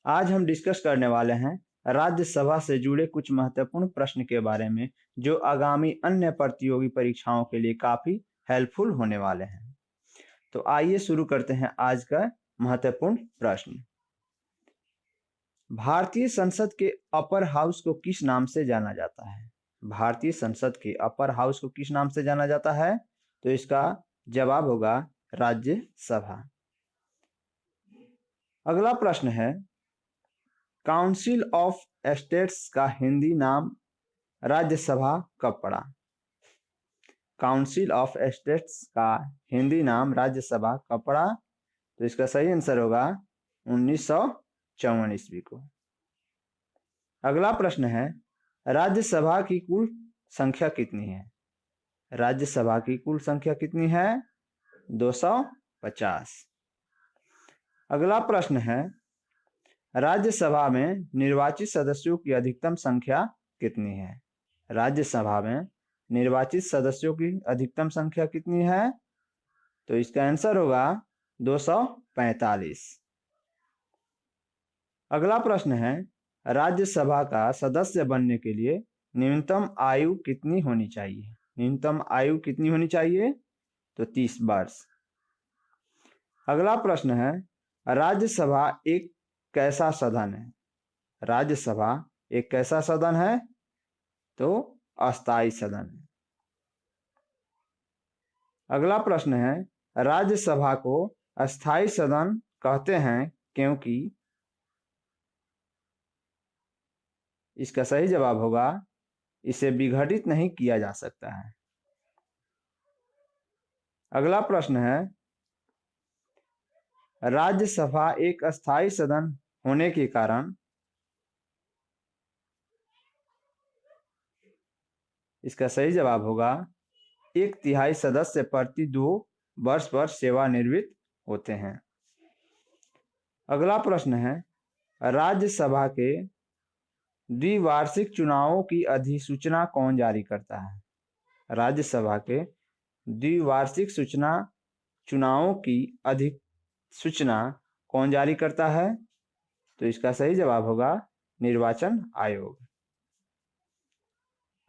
आज हम डिस्कस करने वाले हैं राज्यसभा से जुड़े कुछ महत्वपूर्ण प्रश्न के बारे में जो आगामी अन्य प्रतियोगी परीक्षाओं के लिए काफी हेल्पफुल होने वाले हैं। तो आइए शुरू करते हैं आज का महत्वपूर्ण प्रश्न। भारतीय संसद के अपर हाउस को किस नाम से जाना जाता है? भारतीय संसद के अपर हाउस को किस नाम से जाना जाता है? तो इसका जवाब होगा राज्यसभा। अगला प्रश्न है, काउंसिल ऑफ स्टेट्स का हिंदी नाम राज्यसभा कब पड़ा? काउंसिल ऑफ स्टेट्स का हिंदी नाम राज्यसभा कब पड़ा? तो इसका सही आंसर होगा 1954 ईस्वी को। अगला प्रश्न है, राज्यसभा की कुल संख्या कितनी है? राज्यसभा की कुल संख्या कितनी है? 250। अगला प्रश्न है, राज्यसभा में निर्वाचित सदस्यों की अधिकतम संख्या कितनी है? राज्यसभा में निर्वाचित सदस्यों की अधिकतम संख्या कितनी है? तो इसका आंसर होगा 245। अगला प्रश्न है, राज्यसभा का सदस्य बनने के लिए न्यूनतम आयु कितनी होनी चाहिए? न्यूनतम आयु कितनी होनी चाहिए? तो 30 वर्ष। अगला प्रश्न है, राज्यसभा एक कैसा सदन है? राज्यसभा एक कैसा सदन है? तो अस्थायी सदन है। अगला प्रश्न है, राज्यसभा को अस्थायी सदन कहते हैं क्योंकि? इसका सही जवाब होगा इसे विघटित नहीं किया जा सकता है। अगला प्रश्न है, राज्यसभा एक अस्थायी सदन होने के कारण इसका सही जवाब होगा 1/3 सदस्य प्रति 2 वर्ष पर सेवानिवृत्त होते हैं। अगला प्रश्न है, राज्यसभा के द्विवार्षिक चुनावों की अधिसूचना कौन जारी करता है? राज्यसभा के द्विवार्षिक चुनावों की अधिसूचना कौन जारी करता है? तो इसका सही जवाब होगा निर्वाचन आयोग।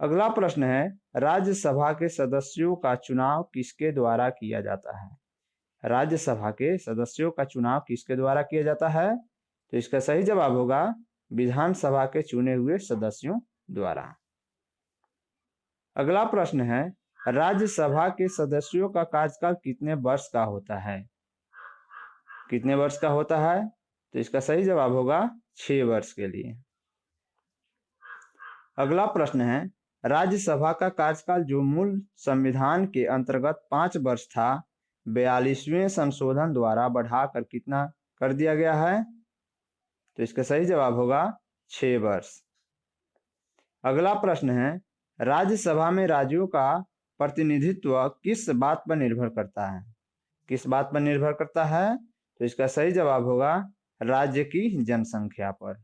अगला प्रश्न है, राज्यसभा के सदस्यों का चुनाव किसके द्वारा किया जाता है? राज्यसभा के सदस्यों का चुनाव किसके द्वारा किया जाता है? तो इसका सही जवाब होगा विधानसभा के चुने हुए सदस्यों द्वारा। अगला प्रश्न है, राज्यसभा के सदस्यों का कार्यकाल कितने वर्ष का होता है? कितने वर्ष का होता है? तो इसका सही जवाब होगा 6 वर्ष के लिए। अगला प्रश्न है, राज्यसभा का कार्यकाल जो मूल संविधान के अंतर्गत 5 वर्ष था 42वें संशोधन द्वारा बढ़ाकर कितना कर दिया गया है? तो इसका सही जवाब होगा 6 वर्ष। अगला प्रश्न है, राज्यसभा में राज्यों का प्रतिनिधित्व किस बात पर निर्भर करता है? किस बात पर निर्भर करता है? तो इसका सही जवाब होगा राज्य की जनसंख्या पर।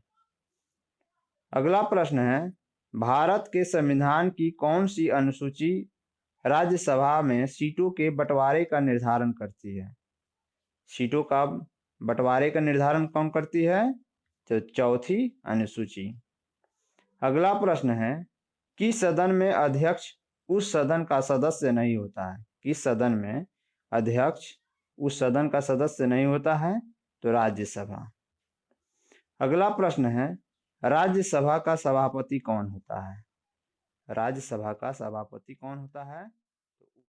अगला प्रश्न है, भारत के संविधान की कौन सी अनुसूची राज्यसभा में सीटों के बंटवारे का निर्धारण करती है? सीटों का बंटवारे का निर्धारण कौन करती है? तो चौथी अनुसूची। अगला प्रश्न है, किस सदन में अध्यक्ष उस सदन का सदस्य नहीं होता है? किस सदन में अध्यक्ष उस सदन का सदस्य नहीं होता है? तो राज्यसभा। अगला प्रश्न है, राज्यसभा का सभापति कौन होता है? राज्यसभा का सभापति कौन होता है?